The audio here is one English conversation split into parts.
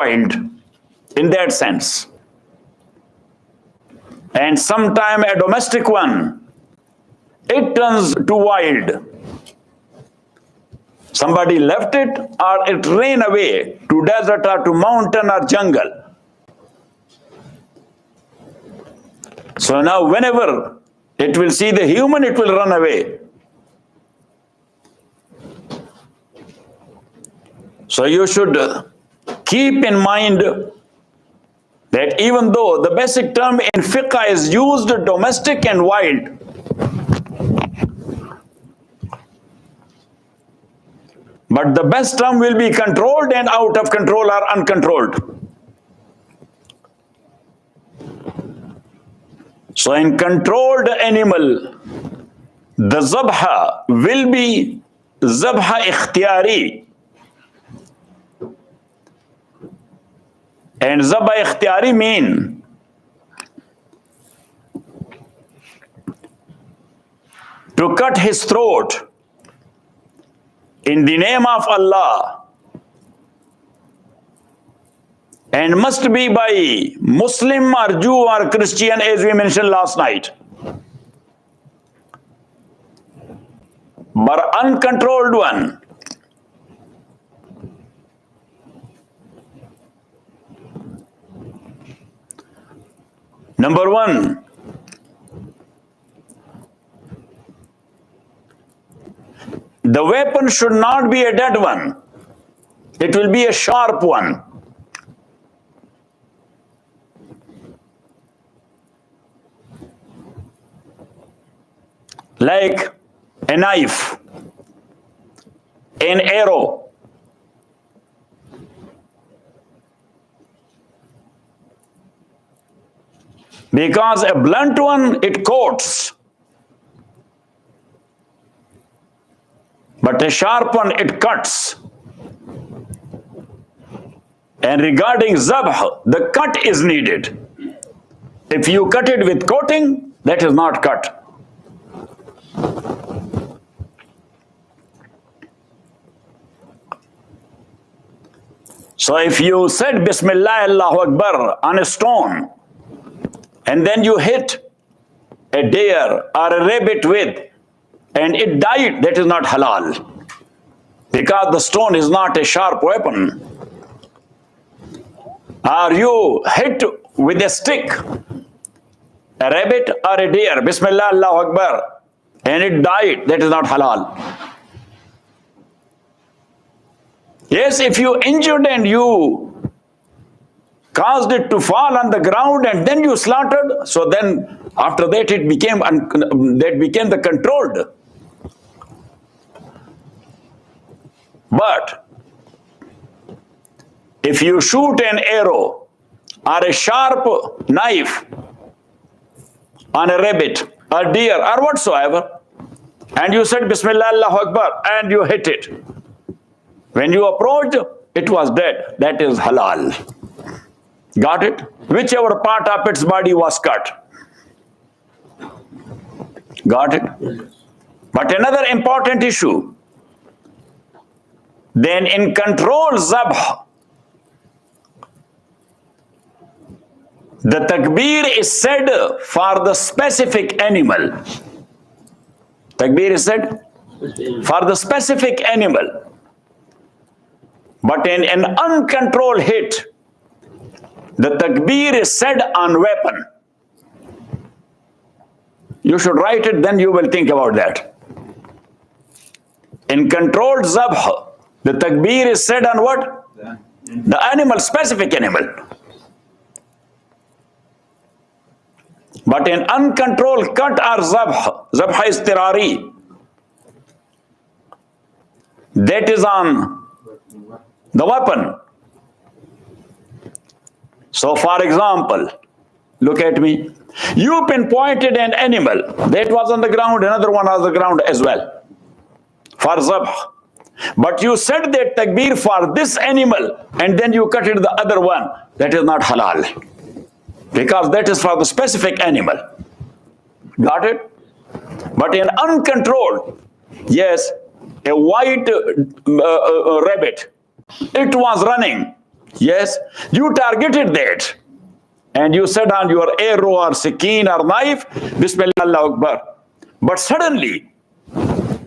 wild in that sense. And sometime a domestic one, it turns to wild. Somebody left it, or it ran away to desert or to mountain or jungle. So now whenever it will see the human, it will run away. So you should keep in mind that even though the basic term in fiqh is used domestic and wild, but the best term will be controlled and out of control or uncontrolled. So in controlled animal, the zabha will be zabha ikhtiyari. And zabha ikhtiyari mean to cut his throat in the name of Allah, and must be by Muslim or Jew or Christian, as we mentioned last night. But uncontrolled one, number one, the weapon should not be a dead one. It will be a sharp one. Like a knife, an arrow. Because a blunt one, it coats. But a sharp one, it cuts. And regarding zabh, the cut is needed. If you cut it with coating, that is not cut. So if you said Bismillah Allahu Akbar on a stone, and then you hit a deer or a rabbit with, and it died, that is not halal. Because the stone is not a sharp weapon. Or you hit with a stick a rabbit or a deer, Bismillah Allahu Akbar, and it died, that is not halal. Yes, if you injured and you caused it to fall on the ground and then you slaughtered, so then after that it became the controlled. But if you shoot an arrow or a sharp knife on a rabbit or deer or whatsoever, and you said Bismillah Allahu Akbar and you hit it, when you approached, it was dead. That is halal. Got it? Whichever part of its body was cut. Got it? But another important issue, then in controlled zabh, the takbir is said for the specific animal. Takbir is said for the specific animal. But in an uncontrolled hit, the takbir is said on weapon. You should write it, then you will think about that. In controlled zabh, the takbir is said on what? The animal, specific animal. But in uncontrolled cut or zabh is tirari. That is on the weapon. So for example, look at me. You pinpointed an animal that was on the ground, another one was on the ground as well, for zabh. But you said that takbir for this animal and then you cut it the other one. That is not halal. Because that is for the specific animal. Got it? But in uncontrolled, yes, a white rabbit, it was running Yes, you targeted that. And you said on your arrow or sakeen or knife, Bismillah Allah Akbar. But suddenly,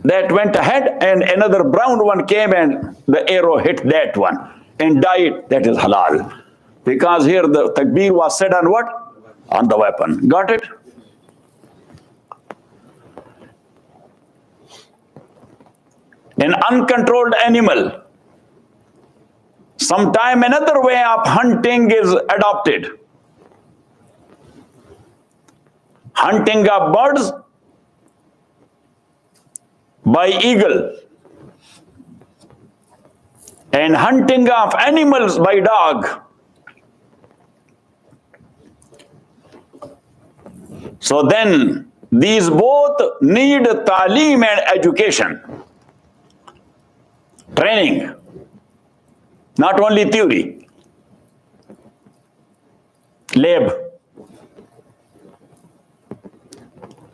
that went ahead and another brown one came and the arrow hit that one and died. That is halal. Because here the takbir was said on what? On the weapon. Got it? An uncontrolled animal. Sometime another way of hunting is adopted. Hunting of birds by eagle and hunting of animals by dog. So then these both need ta'aleem and education, training, not only theory, lab.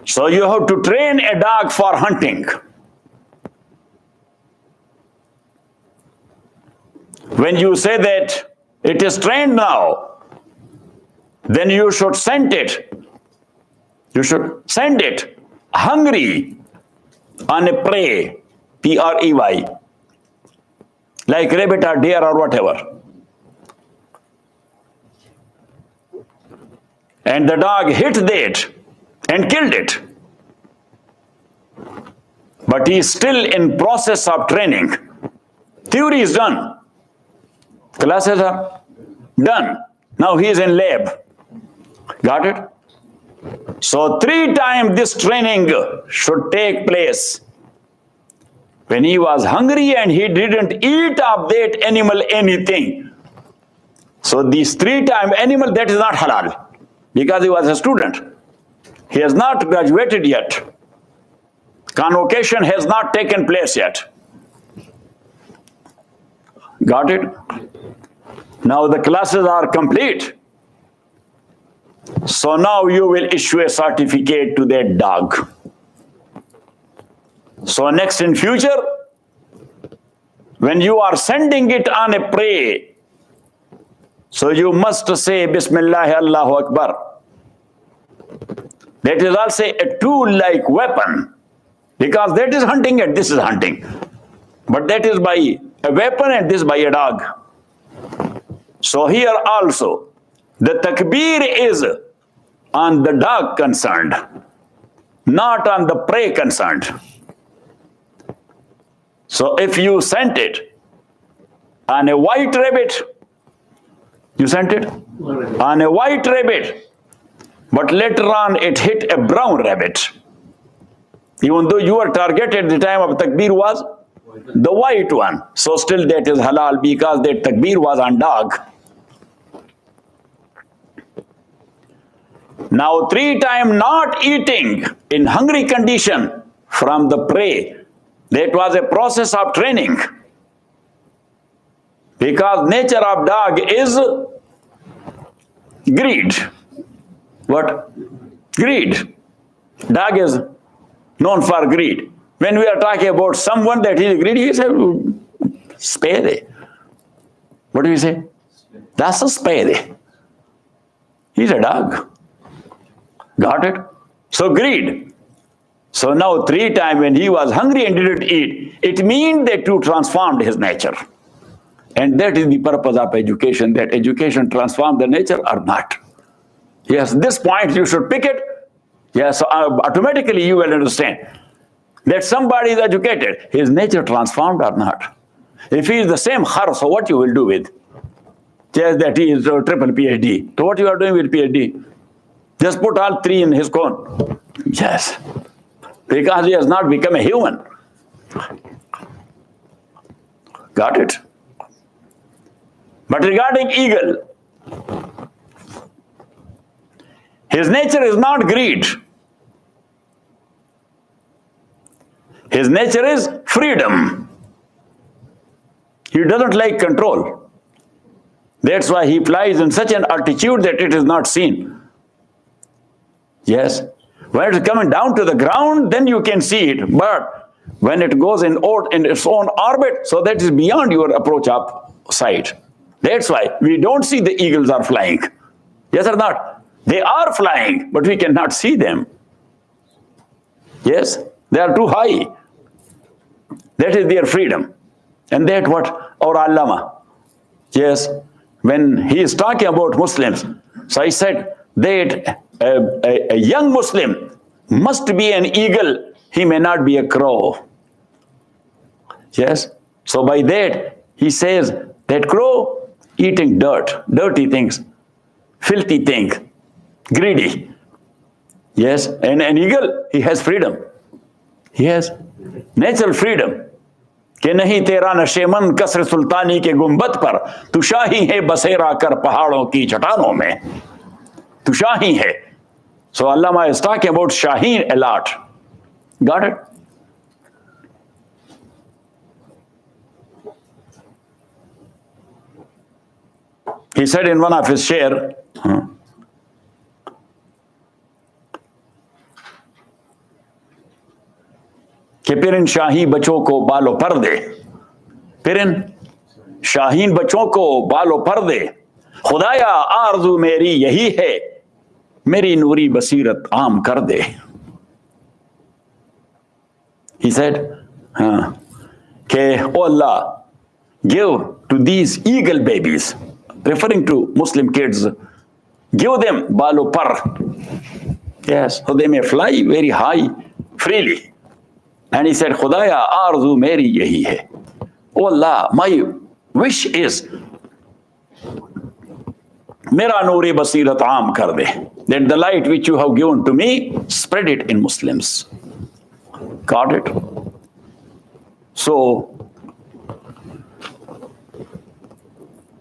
So you have to train a dog for hunting. When you say that it is trained now, then you should send it. You should send it hungry on a prey, P-R-E-Y, like rabbit or deer or whatever. And the dog hit that and killed it. But he is still in process of training. Theory is done. Classes are done. Now he is in lab. Got it? So 3 times this training should take place. When he was hungry and he didn't eat of that animal anything. So these 3 times animal, that is not halal. Because he was a student. He has not graduated yet. Convocation has not taken place yet. Got it? Now the classes are complete. So now you will issue a certificate to that dog. So next in future, when you are sending it on a prey, so you must say Bismillah Allahu Akbar. That is also a tool-like weapon, because that is hunting and this is hunting. But that is by a weapon and this by a dog. So here also, the takbir is on the dog concerned, not on the prey concerned. So if you sent it on a white rabbit, you sent it on a white rabbit, but later on it hit a brown rabbit. Even though your target at the time of takbir was the white one, so still that is halal because that takbir was on dog. Now 3 times not eating in hungry condition from the prey, that was a process of training. Because nature of dog is greed. What? Greed. Dog is known for greed. When we are talking about someone that is greedy, he says, spade. What do you say? That's a spade. He's a dog. Got it? So greed. So now 3 times when he was hungry and didn't eat, it means that you transformed his nature. And that is the purpose of education, that education transforms the nature or not. Yes, this point you should pick it. Yes, so automatically you will understand that somebody is educated. His nature transformed or not. If he is the same khar, so what you will do with? Just that he is a triple PhD. So what you are doing with PhD? Just put all 3 in his cone. Yes. Because he has not become a human. Got it? But regarding eagle, his nature is not greed. His nature is freedom. He doesn't like control. That's why he flies in such an altitude that it is not seen. Yes. When it is coming down to the ground, then you can see it. But when it goes in its own orbit, so that is beyond your approach of sight. That's why we don't see the eagles are flying. Yes or not? They are flying, but we cannot see them. Yes, they are too high. That is their freedom. And that what our Allama, yes, when he is talking about Muslims, so I said that a young Muslim must be an eagle. He may not be a crow. Yes. So by that, he says that crow eating dirt, dirty things, filthy things, greedy. Yes. And an eagle, he has freedom. He has natural freedom. कि नहीं तेरा नशेमन कसर सुल्तानी के गुंबद पर तू शाही है बसेरा कर पहाड़ों की चट्टानों में तू शाही है. So Allama is talking about Shaheen a lot. Got it? He said in one of his share, कि फिर इन शाही बच्चों को बालों पर दे, फिर इन शाहीन बच्चों को बालों पर दे, खुदाया आरज़ू मेरी यही है, मेरी नूरी बसीरत आम कर दे. He said, कि oh Allah, give to these eagle babies, referring to Muslim kids, give them baalo par. Yes, so they may fly very high freely. And he said, Khudaya arzu meri yahi hai. Oh Allah, my wish is, mera noori basirat aam kar de. That the light which you have given to me, spread it in Muslims. Got it? So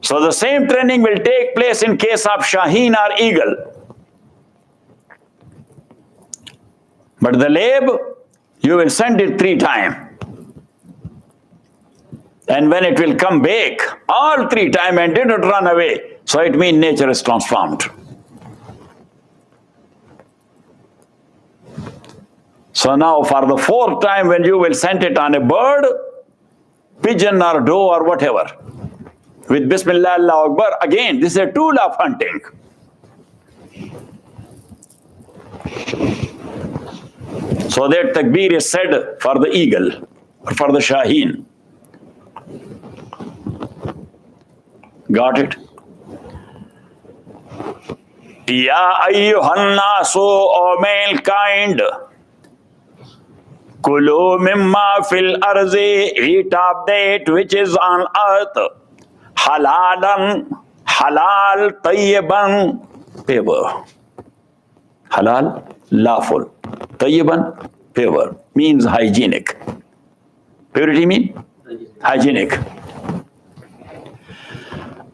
the same training will take place in case of Shaheen or eagle. But the lab, you will send it 3 times. And when it will come back, all 3 times and didn't run away, so it means nature is transformed. So now for the 4th time when you will send it on a bird, pigeon or doe or whatever, with Bismillah Allah Akbar, again, this is a tool of hunting. So that takbir is said for the eagle, or for the Shaheen. Got it? Ya ayyuhan nasu, O mankind, kulu mimma fil arzi, eat of that which is on earth, halalan, halal, tayyiban, pure. Halal, lawful. Tayyiban, pure, means hygienic. Purity means hygienic.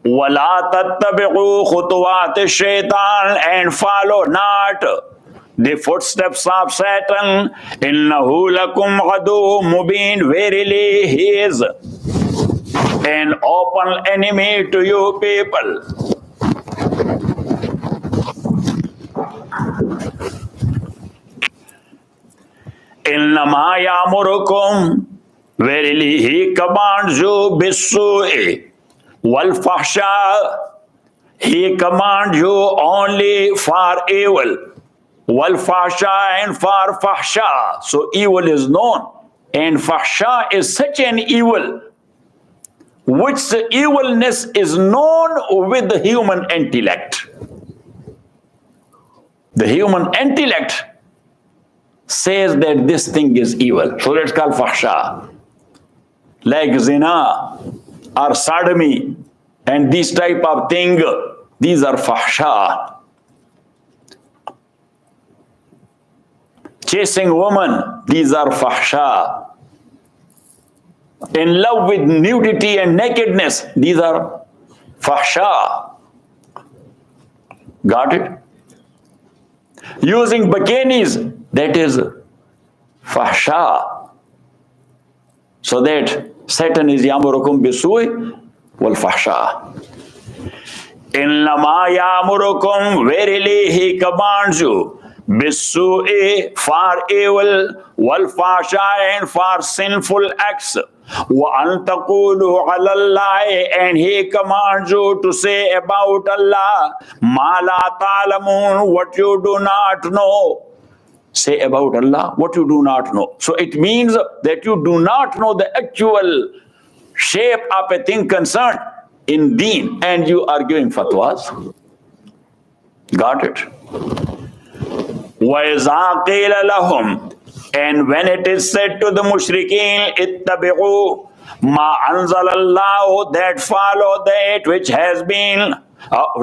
وَلَا تَتَّبِعُوا خُطُوَاتِ الشَّيْطَانِ, and follow not the footsteps of Satan. إِنَّهُ لَكُمْ عَدُوٌّ مُبِينٌ, verily he is an open enemy to you people. إِنَّمَا يَأْمُرُكُمْ, verily he commands you بِالسُّوءِ وَالْفَحْشَاءِ, he commands you only for evil. وَالْفَحْشَاءِ, and for fahsha. So evil is known, and fahsha is such an evil which the evilness is known with the human intellect. The human intellect says that this thing is evil, so it's called fahsha. Like zina or sodomy and this type of thing, these are fahsha. Chasing women, these are fahsha. In love with nudity and nakedness, these are fahsha. Got it? Using bikinis, that is fahsha. So that Satan is yamurukum bisu'i wal fahsha. Innama yamurukum, verily he commands you bisu'i, for evil, wal fahsha, and for sinful acts. وَأَن تَقُولُوا عَلَى اللَّهِ, and he commands you to say about Allah, مَا لَا تَعْلَمُونَ, what you do not know. Say about Allah what you do not know. So it means that you do not know the actual shape of a thing concerned in deen, and you are giving fatwas. Got it? وَإِذَا قِيلَ لَهُمْ, and when it is said to the mushrikeen, اتَّبِعُوا مَا أَنزَلَ اللَّهُ, that follow that which has been,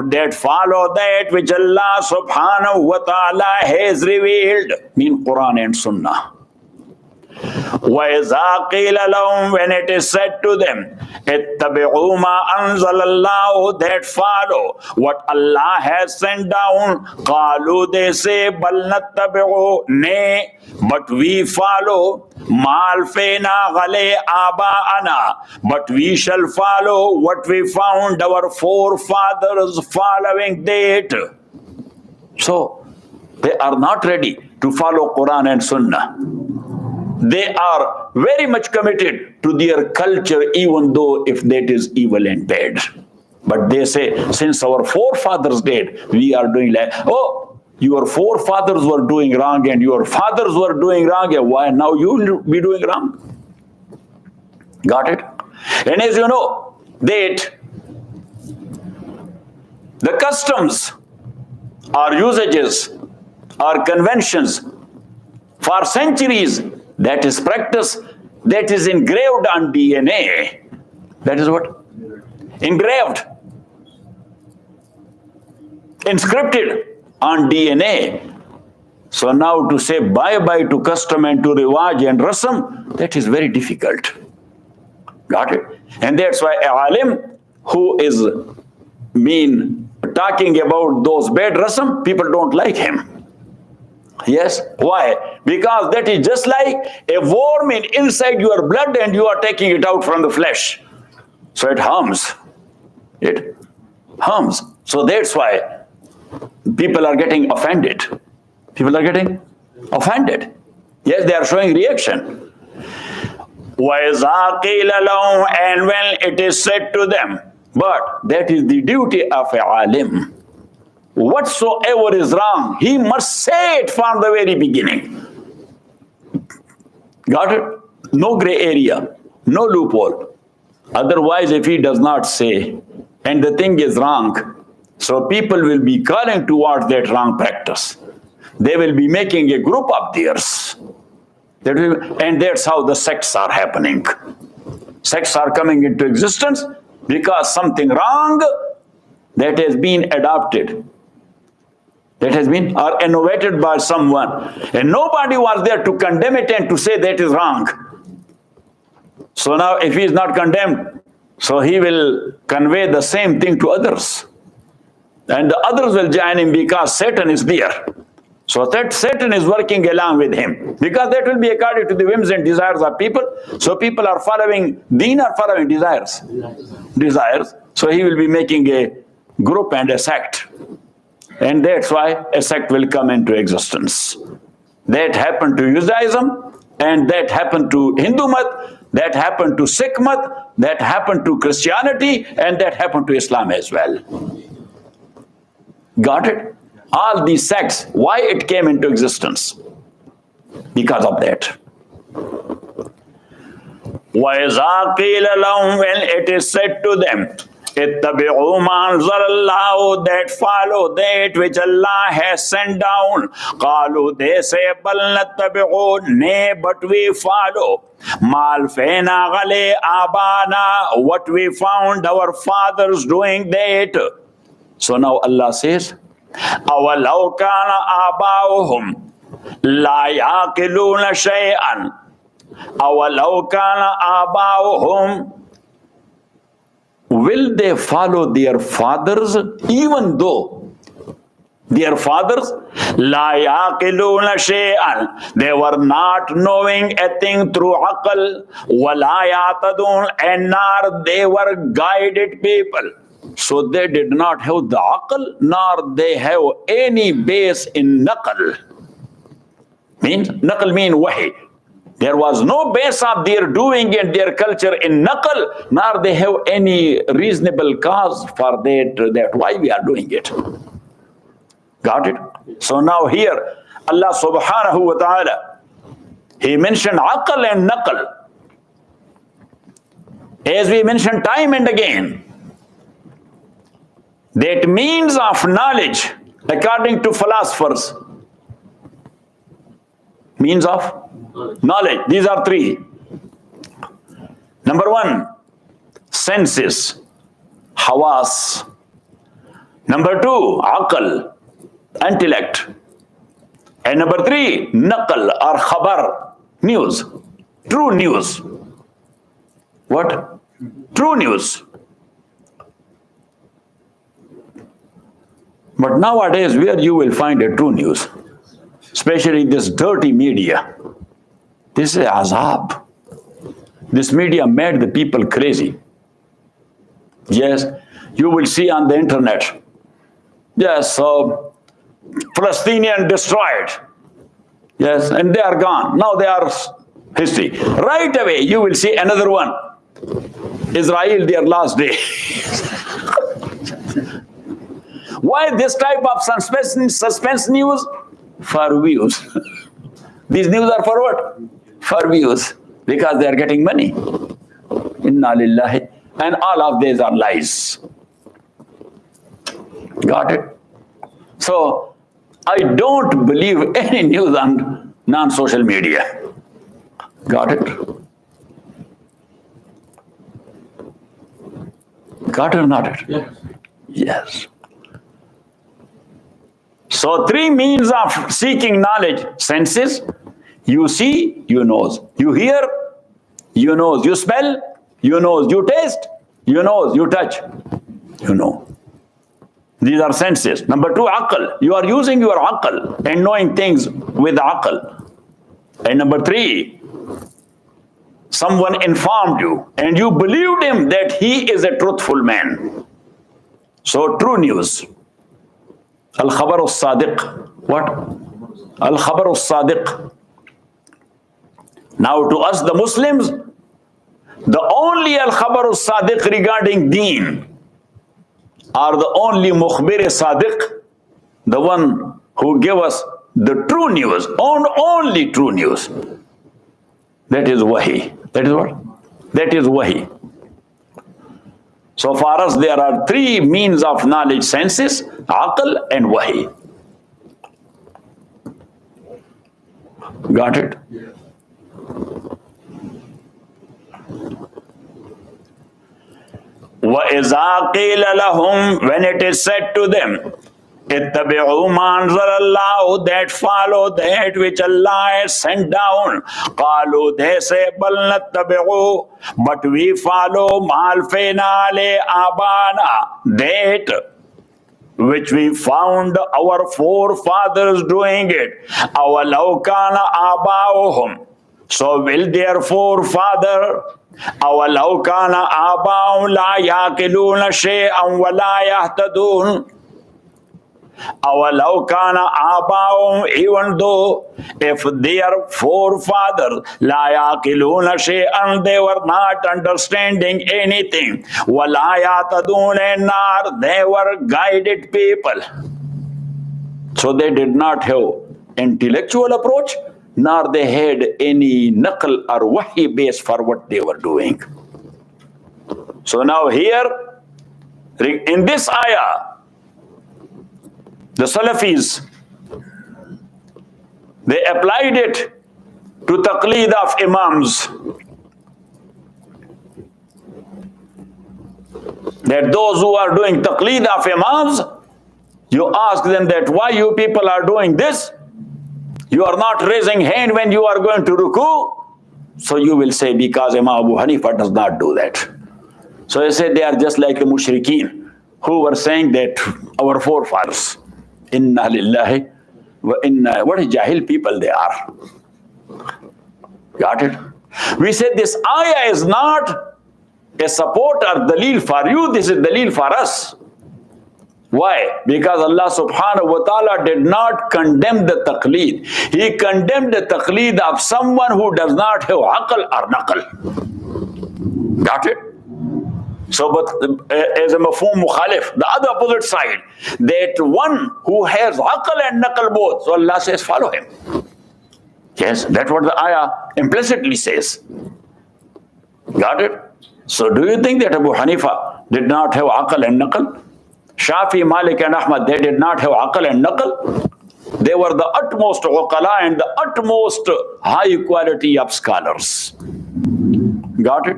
that follow that which Allah subhanahu wa ta'ala has revealed, mean Quran and Sunnah. وَإِذَا قِيلَ لَهُمْ, when it is said to them, اتَّبِعُوا مَا أَنزَلَ اللَّهُ, that follow what Allah has sent down, قَالُوا, they say, بَلْ نَتَّبِعُوا, nay, but we follow, مَا أَلْفَيْنَا عَلَيْهِ آبَاءَنَا, but we shall follow what we found our forefathers following that. So, they are not ready to follow Quran and Sunnah. They are very much committed to their culture, even though if that is evil and bad. But they say, since our forefathers did, we are doing like, oh, your forefathers were doing wrong and your fathers were doing wrong, and why now you will be doing wrong? Got it? And as you know, that the customs or usages or conventions for centuries, that is practice, that is engraved on DNA. That is what? Engraved. Inscripted on DNA. So now to say bye-bye to custom and to riwaj and rasam, that is very difficult. Got it? And that's why a alim who is talking about those bad rasam, people don't like him. Yes, why? Because that is just like a worm inside your blood and you are taking it out from the flesh. So it harms. It harms. So that's why people are getting offended. People are getting offended. Yes, they are showing reaction. وَإِذَا قِيلَ لَهُمْ, and when it is said to them, but that is the duty of a alim. Whatsoever is wrong, he must say it from the very beginning. Got it? No gray area, no loophole. Otherwise, if he does not say, and the thing is wrong, so people will be calling towards that wrong practice. They will be making a group of theirs. And that's how the sects are happening. Sects are coming into existence because something wrong that has been adopted, that has been or innovated by someone, and nobody was there to condemn it and to say that is wrong. So now if he is not condemned, so he will convey the same thing to others, and the others will join him because Satan is there. So that Satan is working along with him, because that will be according to the whims and desires of people. So people are following deen or following desires? Desires. So he will be making a group and a sect. And that's why a sect will come into existence. That happened to Judaism, and that happened to Hindu Mat, that happened to Sikh Mat, that happened to Christianity, and that happened to Islam as well. Got it? All these sects, why it came into existence? Because of that. وَإِذَا قِيلَ لَهُمْ, when it is said to them, اتَّبِعُوا مَا أَنزَلَ اللَّهُ, that follow that which Allah has sent down. قَالُوا, they say, بَلْ نَتَّبِعُوا, nay, but we follow. مَا أَلْفَيْنَا عَلَيْهِ آبَانَا, what we found our fathers doing that. So now Allah says, أَوَلَوْ كَانَ آبَاؤُهُمْ لَا يَعْقِلُونَ شَيْئًا أَوَلَوْ كَانَ آبَاؤُهُمْ, will they follow their fathers even though their fathers لَا يَعْقِلُونَ شَيْئًا, they were not knowing a thing through aql, وَلَا يَعْتَدُونَ, and nor they were guided people. So they did not have the aql, nor they have any base in naql. Means, naql means wahi. There was no base of their doing and their culture in naql, nor they have any reasonable cause for that why we are doing it. Got it? So now here, Allah subhanahu wa ta'ala, He mentioned aql and naql. As we mentioned time and again, that means of knowledge, according to philosophers, means of knowledge. These are three. Number one, senses, hawas. Number two, aql, intellect. And number three, naql or khabar, news, true news. What? True news. But nowadays, where you will find a true news, especially this dirty media, this is azab. This media made the people crazy. Yes, you will see on the internet, yes, Palestinian destroyed. Yes, and they are gone. Now they are history. Right away, you will see another one. Israel, their last day. Why this type of suspense news? For views. These news are for what? For views. Because they are getting money. Inna lillahi. And all of these are lies. Got it? So, I don't believe any news on non-social media. Got it? Got it or not it? Yes. Yes. So three means of seeking knowledge: senses, you see, you know; you hear, you know; you smell, you know; you taste, you know; you touch, you know. These are senses. Number two, aql. You are using your aql and knowing things with aql. And number three, someone informed you and you believed him that he is a truthful man. So true news. Al-Khabar al-Sadiq. What? Al-Khabar al-Sadiq. Now to us the Muslims, the only Al-Khabar al-Sadiq regarding deen are the only Mukhbir Sadiq, the one who gave us the true news, only true news. That is wahi. That is what? That is wahi. So for us there are three means of knowledge: senses, aql and wahi. Got it? وَإِذَا قِيلَ لَهُمْ, when it is said to them, اتَّبِعُوا مَا أَنزَلَ اللَّهُ, that follow that which Allah has sent down. قَالُوا, they say, بَلْ نَتَّبِعُوا, but we follow مَا أَلْفَيْنَا عَلَيْهِ آبَانَا, that which we found our forefathers doing it. أَوَلَوْ كَانَ آبَاؤُهُمْ, so will their forefather, أَوَلَوْ كَانَ آبَاؤُهُمْ لَا يَعْقِلُونَ شَيْئًا وَلَا يَهْتَدُونَ. أَوَلَوْ كَانَ آبَاؤُهُمْ, even though if their forefathers لَا يَعْقِلُونَ شَيْئًا, they were not understanding anything, وَلَا يَهْتَدُونَ, and they were guided people. So they did not have intellectual approach, nor they had any naql or wahi base for what they were doing. So now here, in this ayah, the Salafis, they applied it to taqleed of imams. That those who are doing taqleed of imams, you ask them that why you people are doing this? You are not raising hand when you are going to ruku. So you will say, because Imam Abu Hanifa does not do that. So they say they are just like the mushrikeen who were saying that our forefathers, inna lillahi wa inna, what a jahil people they are. Got it? We said this ayah is not a support or dalil for you, this is dalil for us. Why? Because Allah subhanahu wa ta'ala did not condemn the taqleed. He condemned the taqleed of someone who does not have aql or naql. Got it? So, but as a mafhum mukhalif, the other opposite side, that one who has aql and naql both, so Allah says, follow him. Yes, that's what the ayah implicitly says. Got it? So, do you think that Abu Hanifa did not have aql and naql? Shafi, Malik and Ahmad, they did not have aql and naql. They were the utmost uqala and the utmost high quality of scholars. Got it?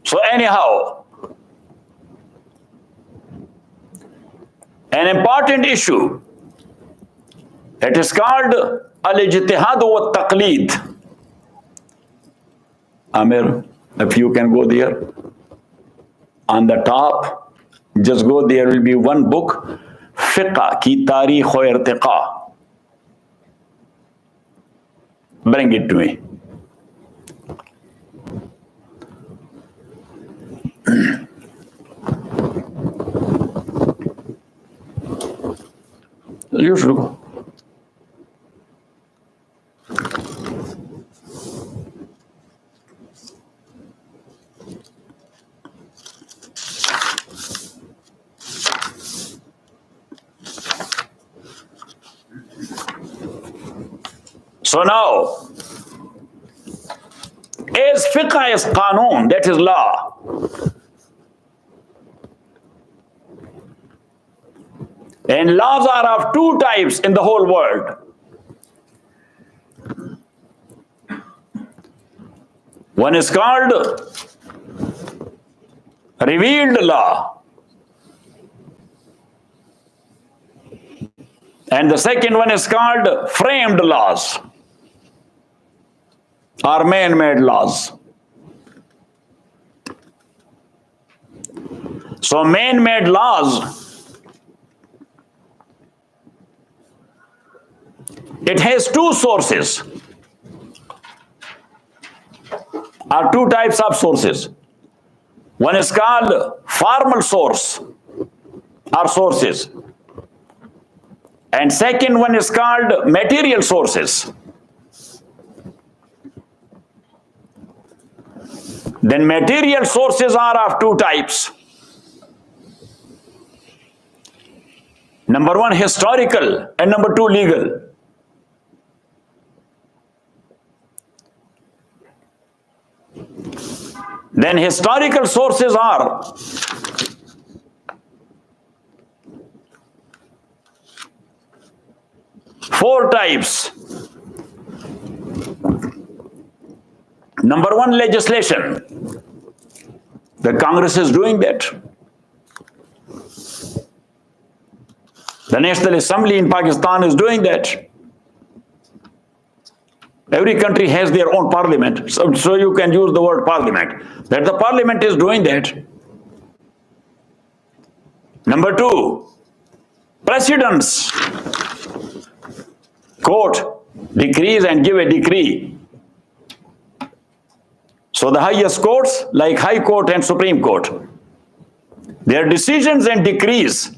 So anyhow, an important issue, it is called al-ijtihad wa taqleed. Amir, if you can go there. On the top, just go, there will be one book, Fiqh ki Tarikh wa Irtiqa. Bring it to me. You should go. So now, as fiqh is qanoon, that is law. And laws are of two types in the whole world. One is called revealed law. And the second one is called framed laws or man-made laws. So man-made laws, it has two sources, or two types of sources. One is called formal source or sources, and second one is called material sources. Then material sources are of two types. Number one, historical, and number two, legal. Then historical sources are four types. Number one, legislation. The Congress is doing that. The National Assembly in Pakistan is doing that. Every country has their own parliament, so you can use the word parliament. That the parliament is doing that. Number two, presidents quote decrees and give a decree. So the highest courts, like High Court and Supreme Court, their decisions and decrees,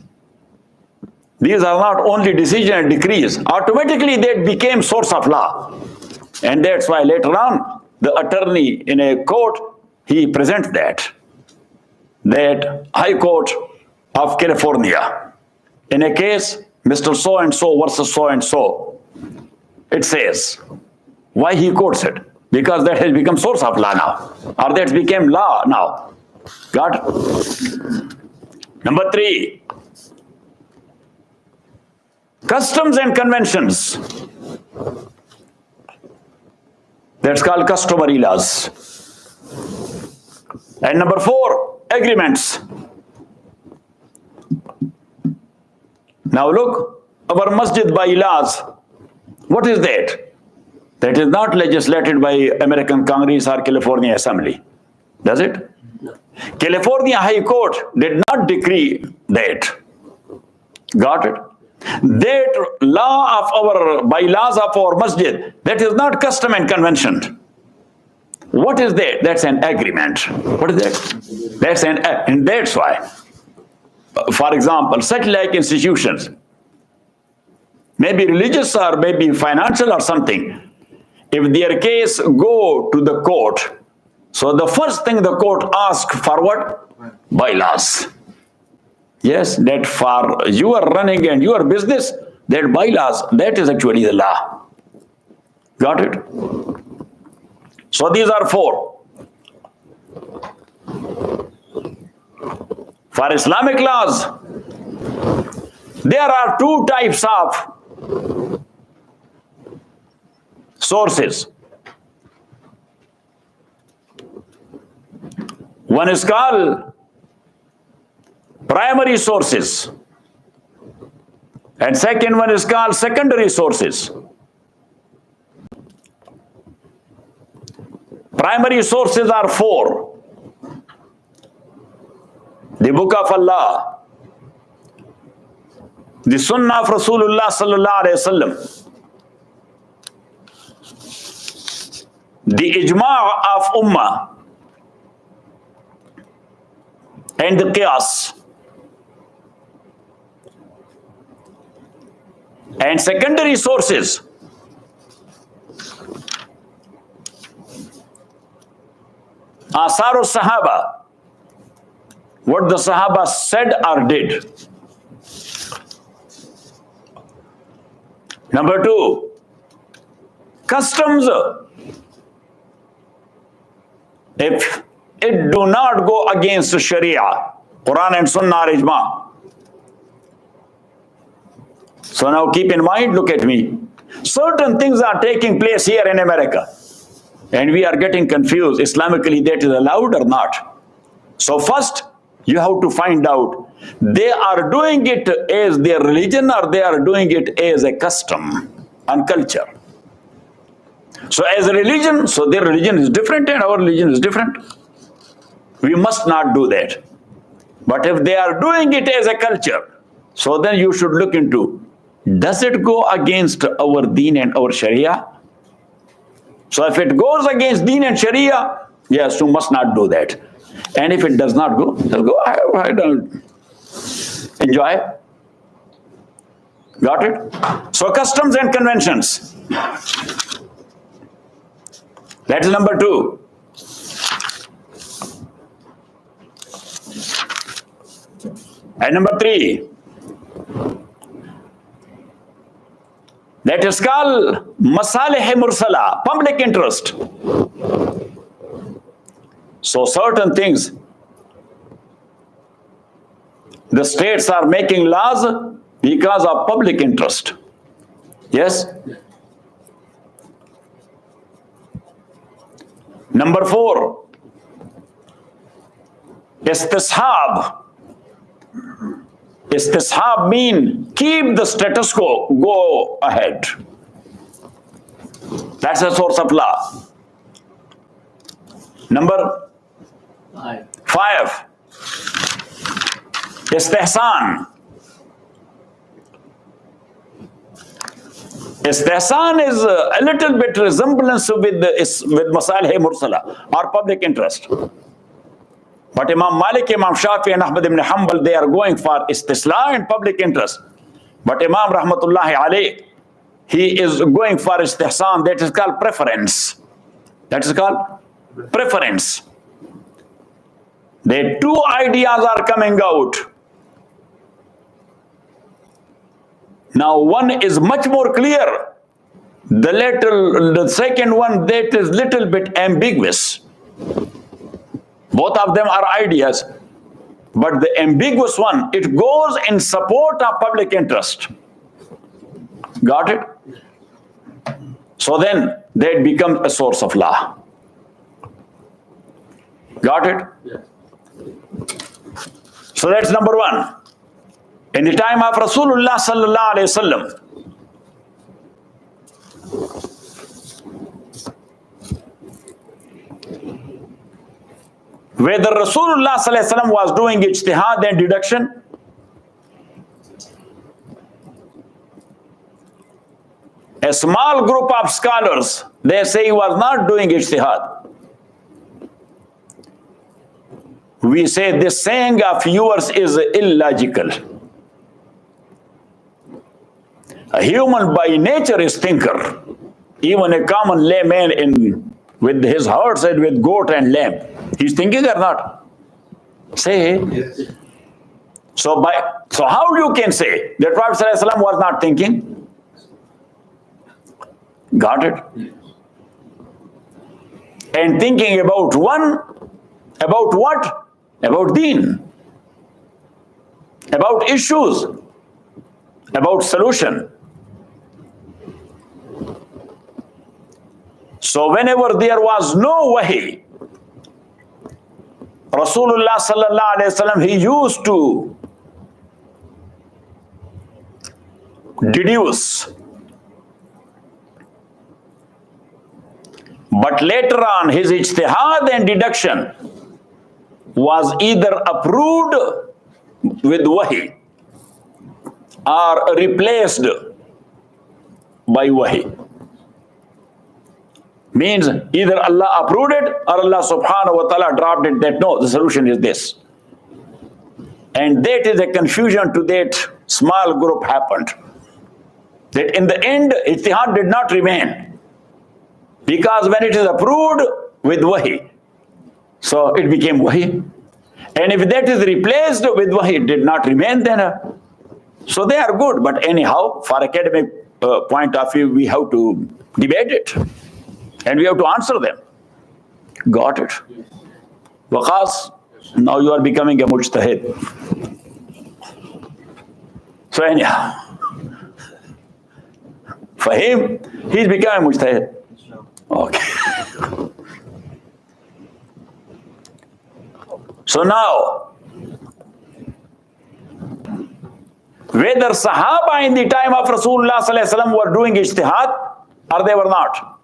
these are not only decisions and decrees, automatically they became source of law. And that's why later on, the attorney in a court, he presents that High Court of California, in a case, Mr. So-and-so versus so-and-so, it says, why he quotes it? Because that has become source of law now, or that became law now. Got it? Number three, customs and conventions. That's called customary laws. And number four, agreements. Now look, our masjid by laws, what is that? That is not legislated by American Congress or California Assembly, does it? No. California High Court did not decree that. Got it? That law of our bylaws of our masjid, that is not custom and convention. What is that? That's an agreement. What is that? And that's why for example, such-like institutions, maybe religious or maybe financial or something, if their case go to the court, so the first thing the court asks for what? Bylaws. Yes, that for your running and your business, that bylaws, that is actually the law. Got it? So these are four. For Islamic laws, there are two types of sources. One is called primary sources, and second one is called secondary sources. Primary sources are four: the Book of Allah, the Sunnah of Rasulullah sallallahu alaihi wasallam, the Ijma' of Ummah, and the Qiyas. And secondary sources Asar al-Sahaba, what the Sahaba said or did. Number two, customs. If it do not go against Sharia, Quran and Sunnah or Ijma. So now keep in mind, look at me. Certain things are taking place here in America, and we are getting confused. Islamically, that is allowed or not. So first, you have to find out, they are doing it as their religion or they are doing it as a custom and culture. So as a religion, so their religion is different and our religion is different. We must not do that. But if they are doing it as a culture, so then you should look into, does it go against our deen and our sharia? So if it goes against deen and sharia, yes, you must not do that. And if it does not go, so go, I don't enjoy. Got it? So customs and conventions. That is number two. And number three, that is called masalih mursala, public interest. So certain things, the states are making laws because of public interest. Yes? Number four, istishab. Istishab mean keep the status quo, go ahead. That's a source of law. Number five, istihsan. Istihsan is a little bit resemblance with masalih mursala or public interest. But Imam Malik, Imam Shafi and Ahmad ibn Hanbal, they are going for istisla and public interest. But Imam Rahmatullahi alayh, he is going for istihsan, that is called preference. That is called preference. The two ideas are coming out. Now one is much more clear. The second one, that is little bit ambiguous. Both of them are ideas, but the ambiguous one, it goes in support of public interest. Got it? So then that becomes a source of law. Got it? Yes. So that's number one. In the time of Rasulullah sallallahu alaihi wasallam, whether Rasulullah sallallahu alaihi wasallam was doing ijtihad and deduction, a small group of scholars, they say he was not doing ijtihad. we say this saying of yours is illogical. A human by nature is thinker. Even a common layman with his herds and with goat and lamb, he's thinking or not? Say. Yes. So how you can say that Prophet ﷺ was not thinking? Got it? And thinking about what? About deen, about issues, about solution. So whenever there was no wahi, Rasulullah sallallahu alaihi wasallam, he used to deduce. But later on, his ijtihad and deduction was either approved with wahi or replaced by wahi. Means either Allah approved it or Allah subhanahu wa ta'ala dropped it that no, the solution is this. And that is a confusion to that small group happened. That in the end, ijtihad did not remain. Because when it is approved with wahi, so it became wahi. And if that is replaced with wahi, it did not remain then. So they are good. But anyhow, for academic point of view, we have to debate it. And we have to answer them. Got it? Waqas, now you are becoming a mujtahid. So anyhow, for him, he's becoming a mujtahid. Okay. So now, whether Sahaba in the time of Rasulullah sallallahu alaihi wasallam were doing ijtihad or they were not,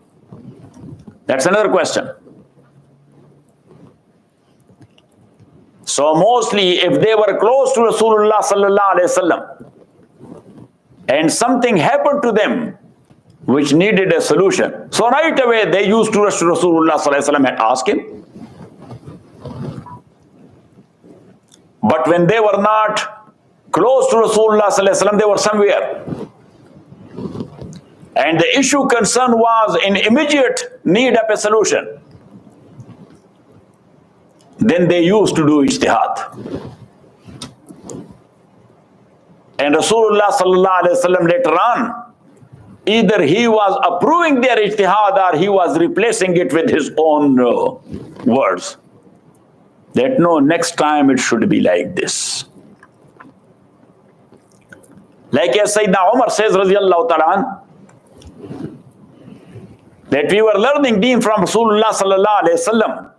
that's another question. So mostly if they were close to Rasulullah sallallahu alaihi wasallam and something happened to them which needed a solution, so right away they used to rush to Rasulullah sallallahu alaihi wasallam and ask him. But when they were not close to Rasulullah sallallahu alaihi wasallam, they were somewhere. And the issue concern was in immediate need of a solution. Then they used to do ijtihad. And Rasulullah sallallahu alaihi wasallam later on, either he was approving their ijtihad or he was replacing it with his own words. That no, next time it should be like this. Like as Sayyidina Umar says, radiyallahu ta'ala, that we were learning deen from Rasulullah sallallahu alayhi wasallam.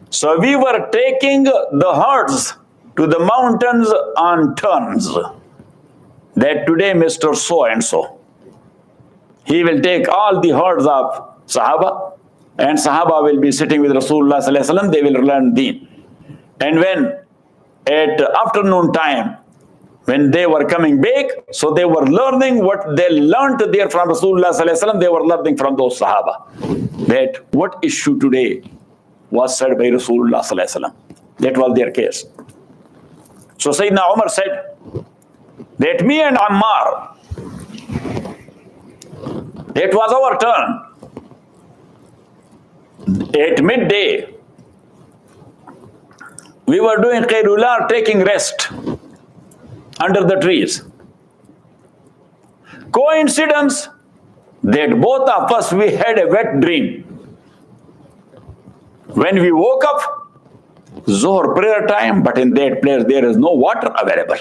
So we were taking the herds to the mountains on turns. That today Mr. So-and-so, he will take all the herds of Sahaba, and Sahaba will be sitting with Rasulullah sallallahu alayhi wasallam, they will learn deen. And when at afternoon time, when they were coming back, so they were learning what they learned there from Rasulullah sallallahu alaihi wasallam, they were learning from those Sahaba. That what issue today was said by Rasulullah sallallahu alaihi wasallam. That was their case. So Sayyidina Umar said that me and Ammar, it was our turn. At midday, we were doing Qailullah, taking rest under the trees. Coincidence that both of us, we had a wet dream. When we woke up, Zohar prayer time, but in that place there is no water available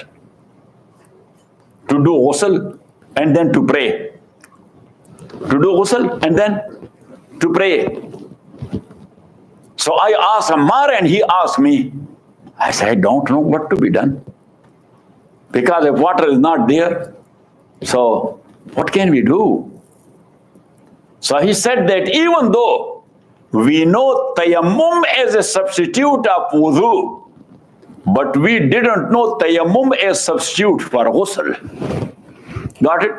to do ghusl and then to pray. To do ghusl and then to pray. So I asked Ammar and he asked me. I said, I don't know what to be done. Because if water is not there, so what can we do? So he said that even though we know tayammum as a substitute of wudu, but we didn't know tayammum as substitute for ghusl. Got it?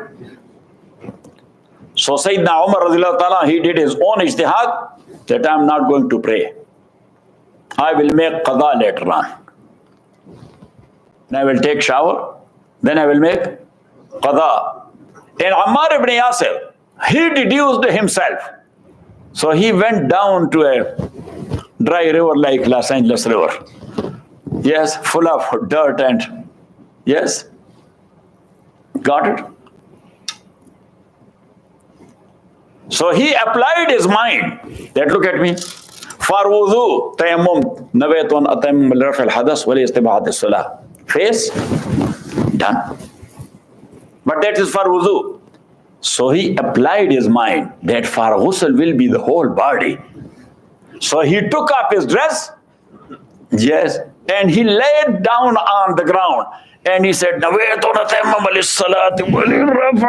So Sayyidina Umar radhiyallahu ta'ala, he did his own ijtihad that I'm not going to pray. I will make qada later on. And I will take shower, then I will make qada. And Ammar ibn Yasir, he deduced himself. So he went down to a dry river like Los Angeles River. Yes, full of dirt and, yes, got it? So he applied his mind that, look at me, for wudu, tayammum, nawaytu an atayammum li-raf' al-hadas wa li-istib'ad as-salah. Face, done. But that is for wudu. So he applied his mind that for ghusl will be the whole body. So he took up his dress, yes, and he laid down on the ground and he said, nawaytu an atayammum lis-salati wa li-raf'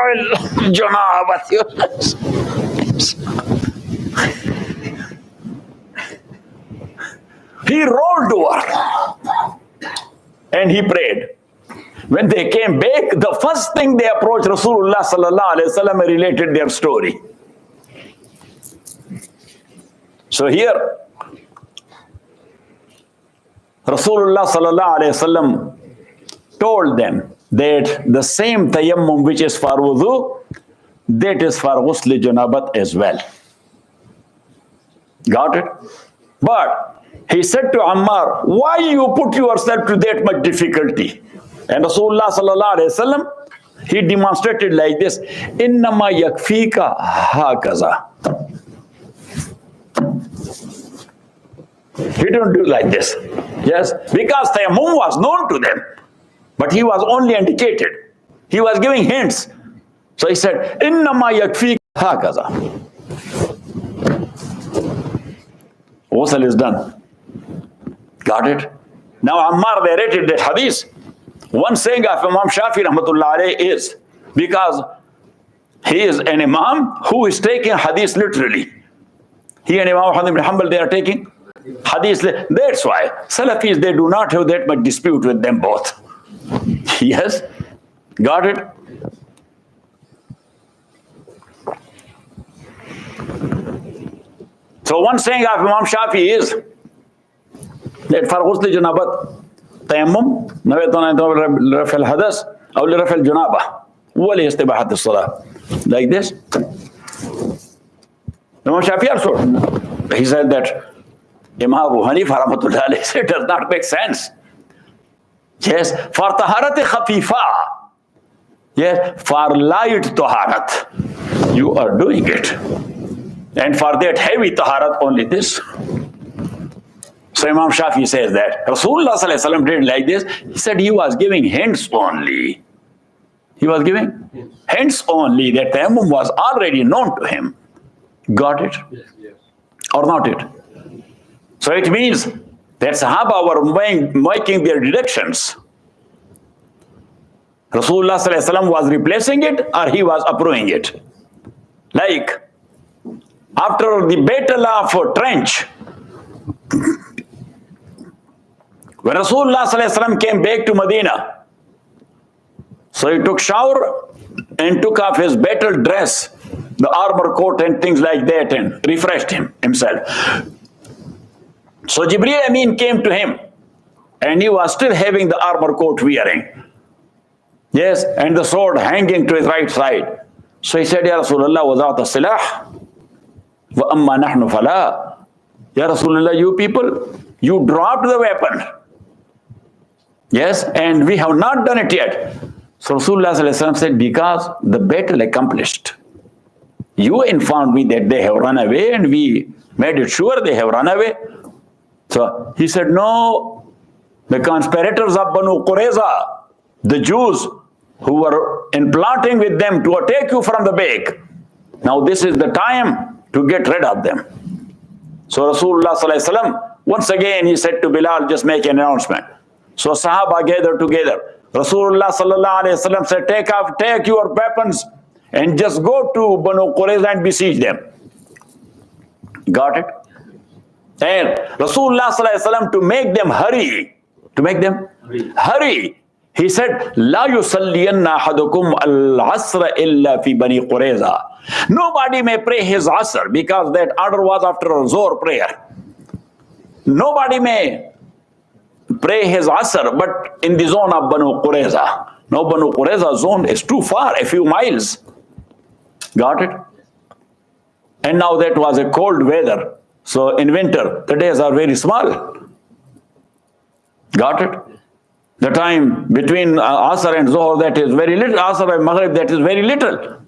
al-janabati. He rolled over and he prayed. When they came back, the first thing they approached Rasulullah sallallahu alaihi wasallam and related their story. So here, Rasulullah sallallahu alaihi wasallam told them that the same tayammum which is for wudu, that is for ghusl janabat as well. Got it? But he said to Ammar, why you put yourself to that much difficulty? And Rasulullah sallallahu alaihi wasallam, he demonstrated like this, innama yakfika hakaza. He didn't do like this. Yes, because tayammum was known to them, but he was only indicated. He was giving hints. So he said, innama yakfika hakaza. Ghusl is done. Got it? Now Ammar narrated that hadith. One saying of Imam Shafi rahmatullah alayhi is, because he is an imam who is taking hadith literally. He and Imam Ahmad ibn Hanbal, they are taking hadith. That's why Salafis, they do not have that much dispute with them both. Yes? Got it? So one saying of Imam Shafi is that for ghusl janabat, tayammum, nawaytu an atayammum li-raf' al-hadas aw li-raf' al-janabah wa li-istibāhat as-salah. Like this. Imam Shafi also, he said that Imam Abu Hanifa rahmatullah alayhi said it does not make sense. Yes, for taharat khafifa, yes, for light taharat, you are doing it. And for that heavy taharat, only this. So Imam Shafi says that Rasulullah sallallahu alaihi wasallam did like this. He said he was giving hints only. He was giving hints only. That tayammum was already known to him. Got it? Yes. Or not it? So it means that Sahaba were making their deductions. Rasulullah sallallahu alaihi wasallam was replacing it or he was approving it. Like after the battle of Trench, when Rasulullah sallallahu alaihi wasallam came back to Medina, so he took shower and took off his battle dress, the armor coat and things like that, and refreshed himself. So Jibreel Amin came to him and he was still having the armor coat wearing. Yes, and the sword hanging to his right side. So he said, Ya Rasulullah, waza'at as-silah wa amma nahnu fala. Ya Rasulullah, you people, you dropped the weapon. Yes, and we have not done it yet. So Rasulullah sallallahu alaihi wasallam said, because the battle accomplished. You informed me that they have run away and we made it sure they have run away. So he said, no, the conspirators of Banu Qurayza, the Jews who were in plotting with them to attack you from the back, now this is the time to get rid of them. So Rasulullah sallallahu alaihi wasallam, once again he said to Bilal, just make an announcement. So Sahaba gathered together. Rasulullah sallallahu alaihi wasallam said, take your weapons and just go to Banu Qurayza and besiege them. Got it? And Rasulullah sallallahu alaihi wasallam, to make them hurry, he said, La yusalliyanna ahadukum al-asra illa fi Bani Qurayza. Nobody may pray his asr, because that order was after a Zohr prayer. nobody may pray his Asr, but in the zone of Banu Qurayza. Now Banu Qurayza zone is too far, a few miles. Got it? And now that was a cold weather. So in winter, the days are very small. Got it? The time between Asr and Zohar, that is very little. Asr and Maghrib, that is very little.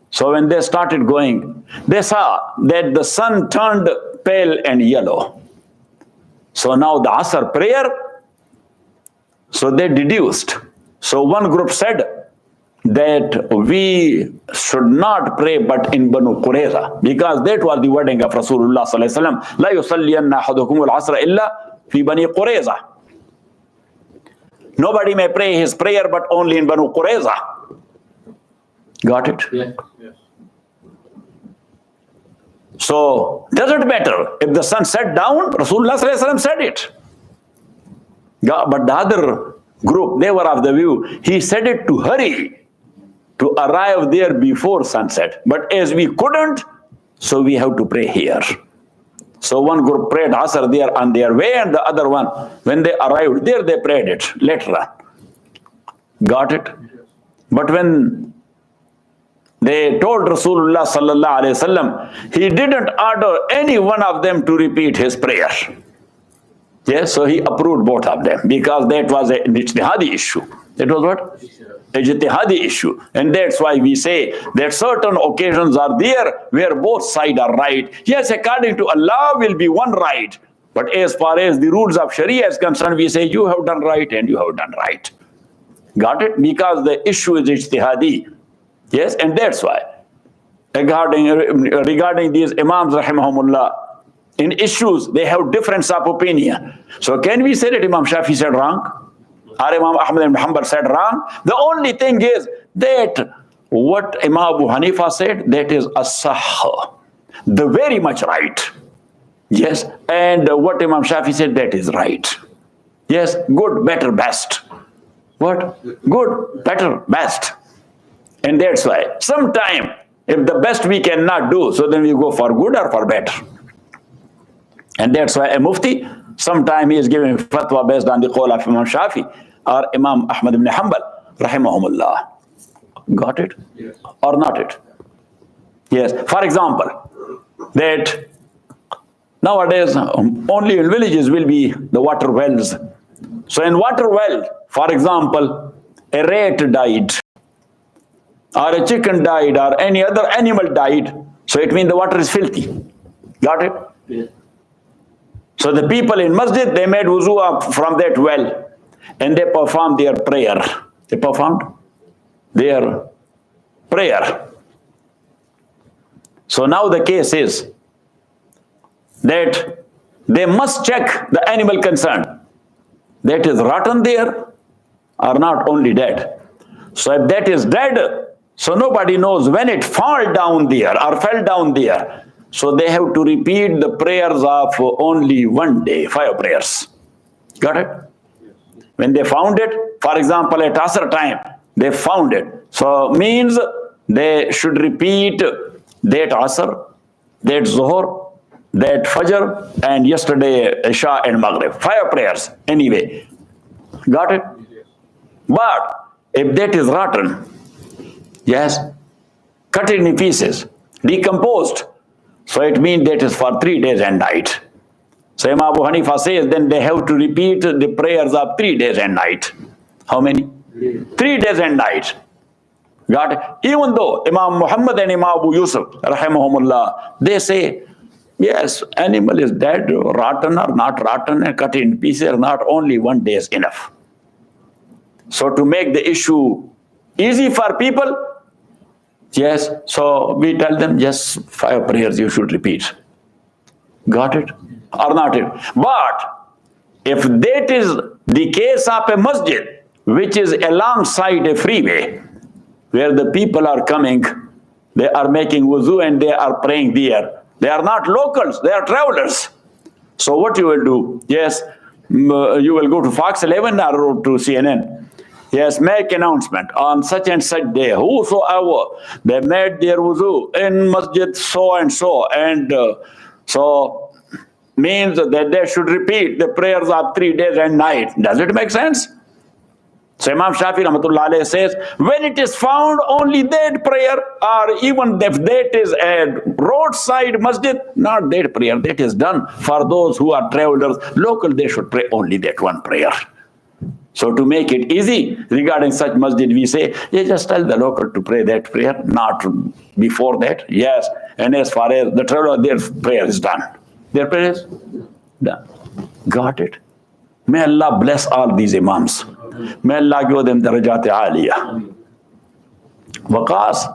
So when they started going, they saw that the sun turned pale and yellow. So now the Asr prayer, so they deduced. So one group said that we should not pray but in Banu Qurayza, because that was the wording of Rasulullah sallallahu alaihi wasallam. La yusalliyanna ahadukum al-asra illa fi Bani Qurayza. Nobody may pray his prayer but only in Banu Qurayza. Got it? Yeah. Yes. So, doesn't matter if the sun set down, Rasulullah sallallahu alaihi wasallam said it. But the other group, they were of the view, he said it to hurry, to arrive there before sunset. But as we couldn't, so we have to pray here. So one group prayed Asr there on their way, and the other one, when they arrived there, they prayed it later on. Got it? But when they told Rasulullah sallallahu alaihi wasallam, he didn't order any one of them to repeat his prayer. Yes, so he approved both of them, because that was an ijtihadi issue. That was what? Ijtihadi issue. And that's why we say that certain occasions are there where both sides are right. Yes, according to Allah will be one right. But as far as the rules of Sharia is concerned, we say you have done right and you have done right. Got it? Because the issue is ijtihadi. Yes, and that's why. Regarding these Imams, rahimahumullah, in issues, they have difference of opinion. So can we say that Imam Shafi said wrong? Or Imam Ahmad ibn Hanbal said wrong? The only thing is that what Imam Abu Hanifa said, that is as-sah, the very much right. Yes, and what Imam Shafi said, that is right. Yes, good, better, best. What? Good, better, best. And that's why, sometime, if the best we cannot do, so then we go for good or for better. And that's why a mufti, sometime he is giving fatwa based on the call of Imam Shafi or Imam Ahmad ibn Hanbal, rahimahumullah. Got it? Yes. Or not it? Yes. For example, that nowadays only in villages will be the water wells. So in water well, for example, a rat died, or a chicken died, or any other animal died. So it means the water is filthy. Got it? Yes. So the people in masjid, they made wuzu from that well, and they performed their prayer. They performed their prayer. So now the case is that they must check the animal concerned, that is rotten there or not only dead. So if that is dead, so nobody knows when it fell down there or fell down there. So they have to repeat the prayers of only one day, 5 prayers. Got it? When they found it, for example, at Asr time, they found it. So means they should repeat that Asr, that Zuhr, that Fajr, and yesterday Isha and Maghrib. 5 prayers anyway. Got it? But if that is rotten, yes, cut it in pieces, decomposed, so it means that is for 3 days and night. So Imam Abu Hanifa says then they have to repeat the prayers of 3 days and night. How many? 3 days and night. Got it? Even though Imam Muhammad and Imam Abu Yusuf, rahimahumullah, they say, yes, animal is dead, rotten or not rotten, and cut in pieces or not, only 1 day is enough. So to make the issue easy for people, yes, so we tell them, yes, 5 prayers you should repeat. Got it? Or not it? But if that is the case of a masjid, which is alongside a freeway, where the people are coming, they are making wuzu and they are praying there. They are not locals, they are travelers. So what you will do? Yes, you will go to Fox 11 or to CNN. Yes, make announcement on such and such day. Whosoever they made their wuzu in masjid so and so, and so means that they should repeat the prayers of 3 days and night. Does it make sense? So Imam Shafi Rahmatullah Alayhi says, when it is found only that prayer, or even if that is a roadside masjid, not that prayer, that is done for those who are travelers. Local, they should pray only that one prayer. So to make it easy regarding such masjid, we say, you just tell the local to pray that prayer, not before that. Yes, and as far as the traveler, their prayer is done. Their prayer is done. Got it? May Allah bless all these imams. May Allah give them darajat aliyah. Because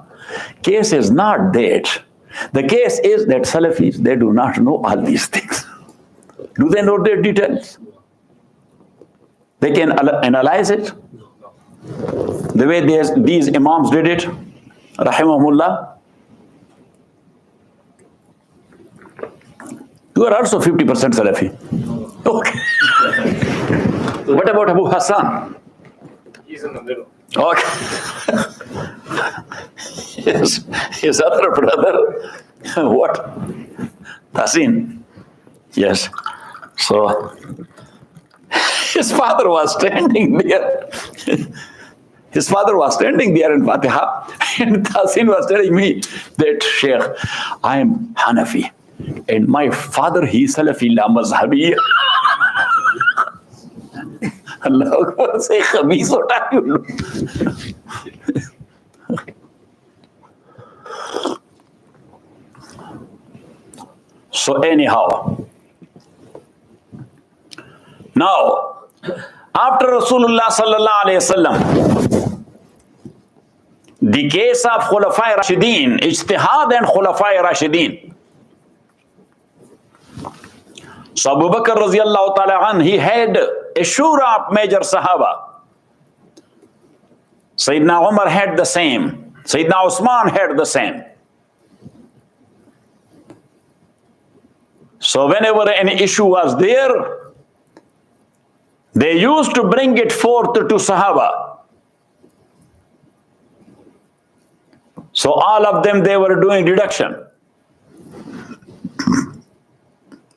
case is not that. The case is that Salafis, they do not know all these things. Do they know their details? They can analyze it. The way these imams did it, rahimahumullah. You are also 50% Salafi. Okay. What about Abu Hassan? He's in the middle. Okay. his other brother, what? Tasin. Yes. So, his father was standing there. His father was standing there in Fatiha, and Tasin was telling me that, Shaykh, I am Hanafi, and my father, he is Salafi la mazhabi. Allah Akbar, say khabees hota you look. So anyhow, now after Rasulullah sallallahu alayhi wasallam, the case of Khulafai Rashidin, Ijtihad and Khulafai Rashidin. So Abu Bakr radiallahu ta'ala an, he had a shura of major Sahaba. Sayyidina Umar had the same. Sayyidina Usman had the same. So whenever any issue was there, they used to bring it forth to Sahaba. So all of them, they were doing deduction.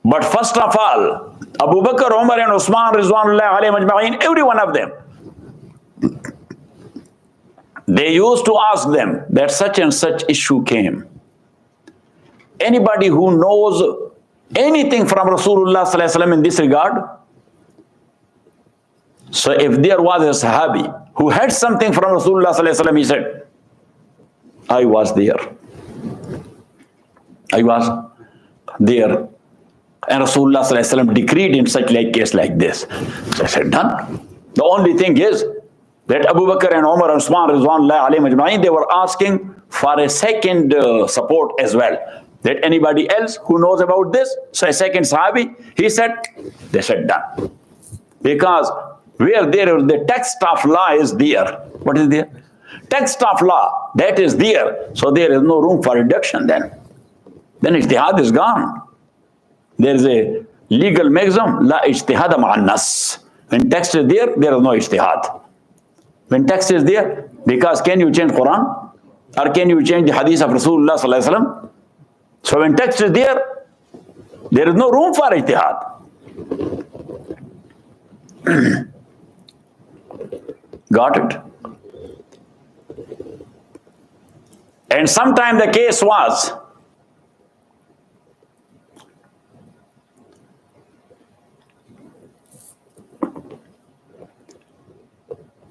But first of all, Abu Bakr, Umar and Usman, Rizwanullah alayhim ajma'in, every one of them, they used to ask them that such and such issue came. Anybody who knows anything from Rasulullah sallallahu alaihi wasallam in this regard? So if there was a Sahabi who had something from Rasulullah sallallahu alaihi wasallam, he said, I was there. I was there. And Rasulullah sallallahu alaihi wasallam decreed in such like case like this. So I said, done. The only thing is that Abu Bakr and Umar and Usman Rizwanullah alayhim ajma'in, they were asking for a second support as well. That anybody else who knows about this, so a second Sahabi, he said, they said done. Because where there is the text of law is there. What is there? Text of law, that is there. So there is no room for reduction then. Then ijtihad is gone. There is a legal maxim, la ijtihada ma'an nas. When text is there, there is no ijtihad. When text is there, because can you change Quran? Or can you change the hadith of Rasulullah sallallahu alaihi wasallam? So when text is there is no room for ijtihad. Got it? And sometimes the case was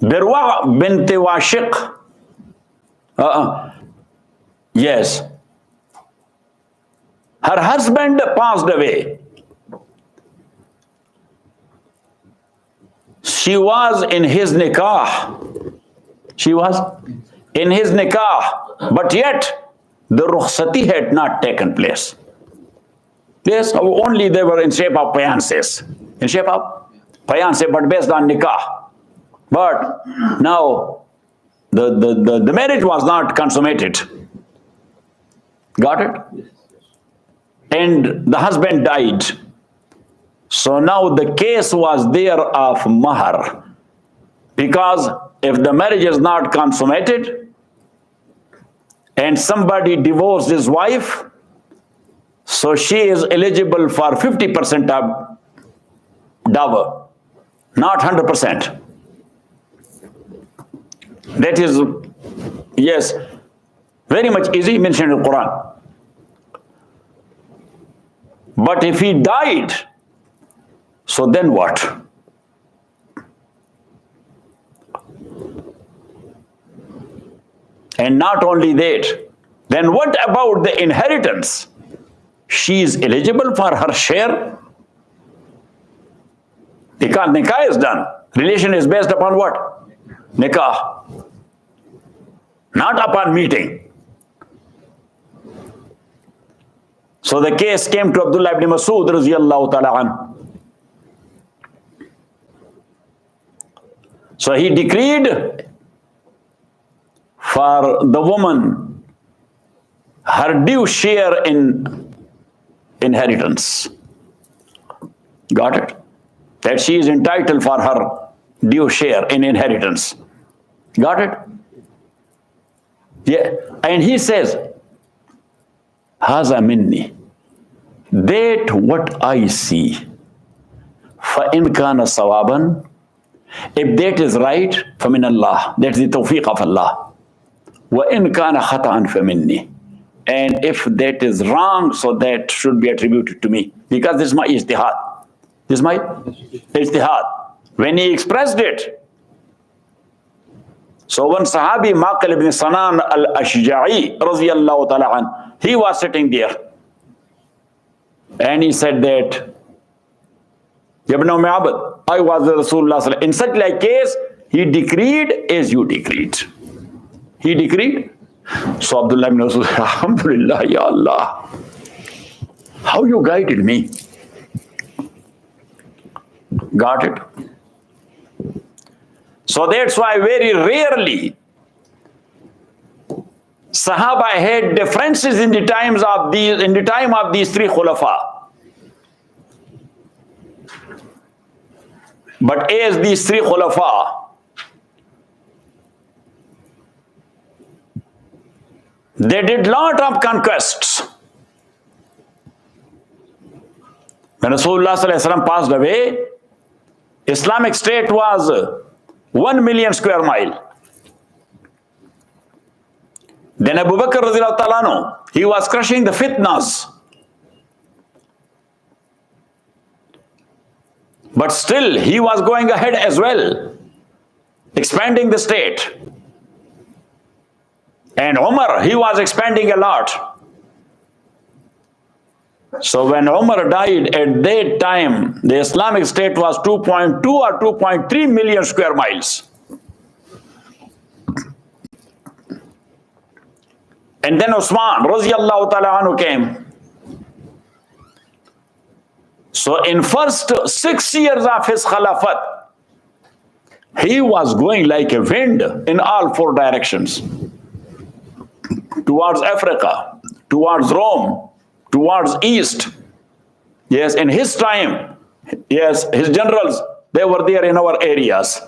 Birwa bint Washiq. Yes. Her husband passed away. She was in his nikah. She was in his nikah. But yet, the rukhsati had not taken place. Yes, only they were in shape of fiancés. In shape of fiancé, but based on nikah. But now, the marriage was not consummated. Got it? And the husband died. So now the case was there of mahar. Because if the marriage is not consummated and somebody divorced his wife, So she is eligible for 50% of dower, not 100%. That is, yes, very much easy, mentioned in the Quran. But if he died, so then what? And not only that, then what about the inheritance? She is eligible for her share? Because nikah is done. Relation is based upon what? Nikah. Not upon meeting. So the case came to Abdullah ibn Mas'ud radiyallahu ta'ala anhu. So he decreed for the woman her due share in inheritance. Got it? That she is entitled for her due share in inheritance. Got it? Yeah. And he says, Haza minni. That what I see. فَإِنْ كَانَ صَوَابًا. If that is right, فَمِنَ اللَّهِ. That's the tawfiq of Allah. وَإِنْ كَانَ خَطَأً فَمِنِّي. And if that is wrong, so that should be attributed to me. Because this is my ijtihad. This is my ijtihad. When he expressed it, so one Sahabi, Maqil ibn Sanan al-Ashja'i, radiyallahu ta'ala an, he was sitting there. And he said that, Ibn Abd, I was the Rasulullah. In such like case, he decreed as you decreed. He decreed. So Abdullah ibn Mas'ud, Alhamdulillah, Ya Allah. How you guided me. Got it? So that's why very rarely Sahaba had differences in the time of these three khulafa. But as these three khulafa, they did lot of conquests. When Rasulullah passed away, Islamic State was 1 million square mile. Then Abu Bakr radhiyallahu ta'ala anhu, he was crushing the fitnas. But still, he was going ahead as well, expanding the state. And Umar, he was expanding a lot. So when Umar died, at that time, the Islamic State was 2.2 or 2.3 million square miles. And then Usman, radiyallahu ta'ala anhu, came. So in first 6 years of his Khilafat, he was going like a wind in all four directions. Towards Africa, towards Rome, towards East. Yes, in his time, yes, his generals, they were there in our areas.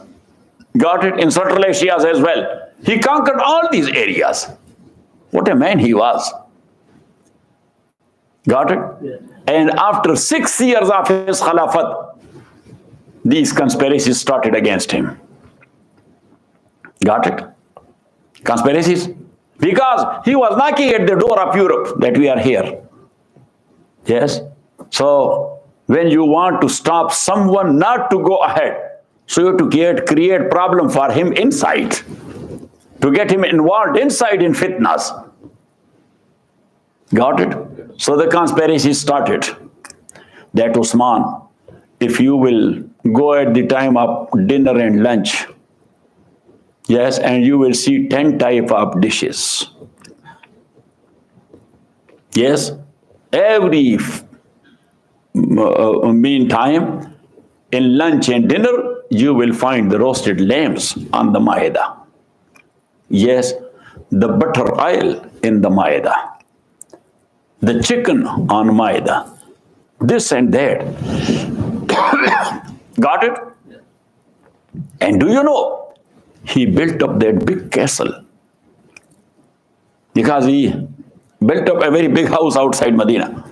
Got it? In Central Asia as well. He conquered all these areas. What a man he was. Got it? Yeah. And after 6 years of his Khilafat, these conspiracies started against him. Got it? Conspiracies? Because he was knocking at the door of Europe that we are here. Yes? So, when you want to stop someone not to go ahead, so you have to create problem for him inside. To get him involved inside in fitnas. Got it? So the conspiracy started. That Usman, if you will go at the time of dinner and lunch, yes, and you will see 10 type of dishes. Yes, every meantime, in lunch and dinner, you will find the roasted lambs on the Maida. Yes, the butter oil in the Maida. The chicken on Maida. This and that. Got it? And do you know, he built up that big castle. Because he built up a very big house outside Medina.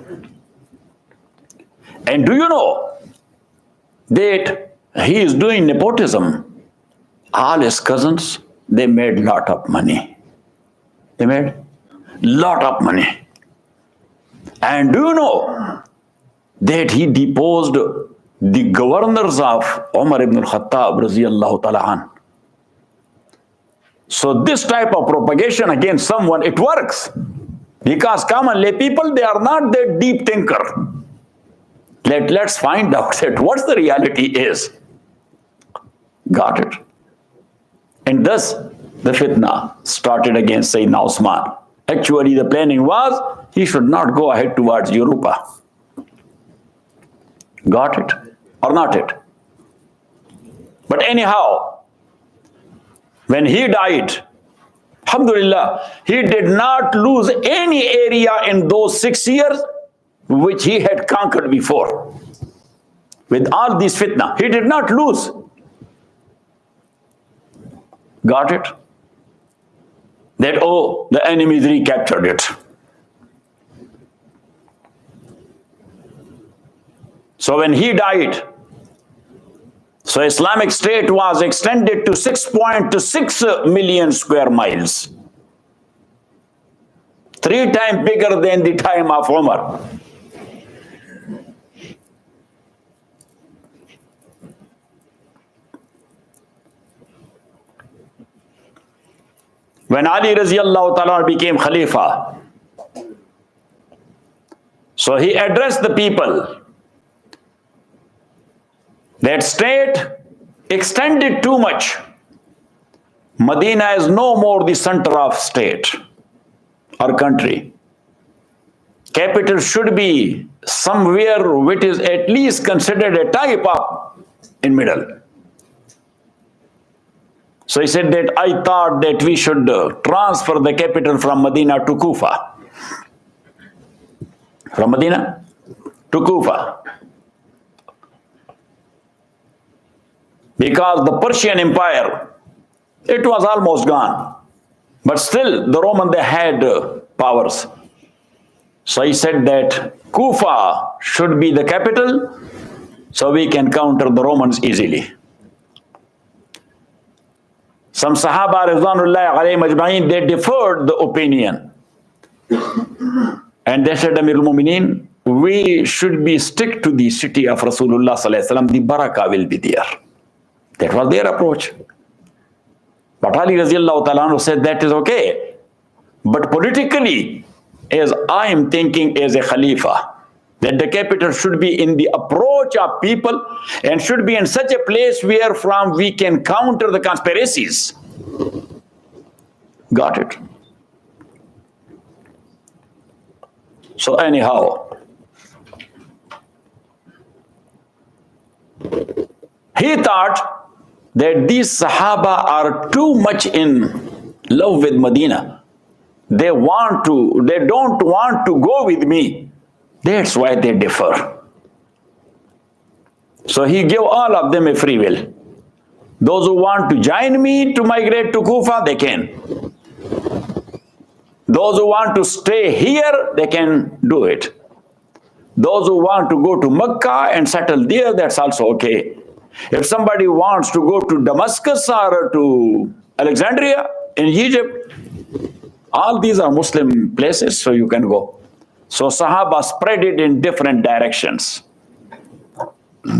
And do you know that he is doing nepotism? All his cousins, they made lot of money. They made lot of money. And do you know that he deposed the governors of Umar ibn al-Khattab radiyallahu ta'ala an? So this type of propagation against someone, it works. Because common lay people, they are not that deep thinker. Let's find out that what the reality is. Got it? And thus, the fitna started against Sayyidina Usman. Actually, the planning was, he should not go ahead towards Europa. Got it? Or not it? But anyhow, when he died, alhamdulillah, he did not lose any area in those 6 years which he had conquered before. With all this fitna, he did not lose. Got it? That, oh, the enemies recaptured it. So when he died, so Islamic State was extended to 6.6 million square miles. 3 times bigger than the time of Umar. When Ali Raziyallahu Ta'ala became Khalifa, so he addressed the people that state extended too much. Medina is no more the center of state or country. Capital should be somewhere which is at least considered a type of in middle. So he said that I thought that we should transfer the capital from Medina to Kufa. From Medina to Kufa. Because the Persian Empire, it was almost gone. But still, the Roman, they had powers. So he said that Kufa should be the capital, so we can counter the Romans easily. Some Sahaba, Ridwanullah alayhim ajma'in, they deferred the opinion. And they said, Amir al-Mu'mineen, we should be stick to the city of Rasulullah sallallahu alaihi wasallam, the barakah will be there. That was their approach. But Ali Raziyallahu Ta'ala said that is okay. But politically, as I am thinking as a Khalifa, that the capital should be in the approach of people and should be in such a place where from we can counter the conspiracies. Got it? So anyhow, he thought that these Sahaba are too much in love with Medina. They don't want to go with me. That's why they differ. So he gave all of them a free will. Those who want to join me to migrate to Kufa, they can. Those who want to stay here, they can do it. Those who want to go to Mecca and settle there, that's also okay. If somebody wants to go to Damascus or to Alexandria in Egypt, all these are Muslim places, so you can go. So Sahaba spread it in different directions.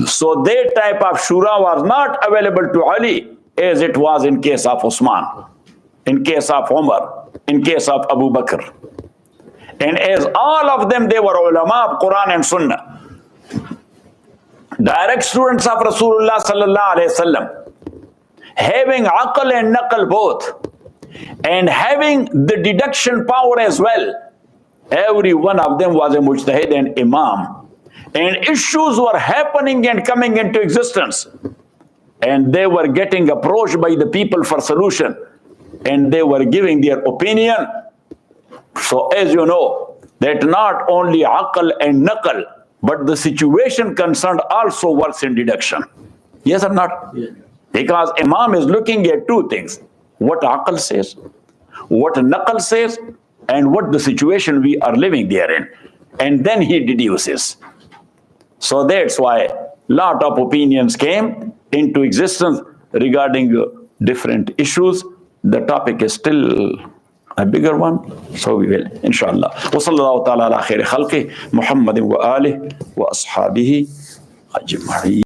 So that type of shura was not available to Ali as it was in case of Usman, in case of Umar, in case of Abu Bakr. And as all of them, they were ulama of Quran and Sunnah. Direct students of Rasulullah sallallahu alayhi wasallam, having aql and naql both, and having the deduction power as well. Every one of them was a mujtahid and imam. And issues were happening and coming into existence. And they were getting approached by the people for solution. And they were giving their opinion. So as you know, that not only aql and naql, but the situation concerned also works in deduction. Yes or not? Yeah. Because imam is looking at two things. What aql says, what naql says, and what the situation we are living therein. And then he deduces. So that's why lot of opinions came into existence regarding different issues. The topic is still a bigger one, so we will, inshallah. Wa sallallahu ta'ala ala khairi khalqi Muhammadin wa alihi wa ashabihi ajma'in.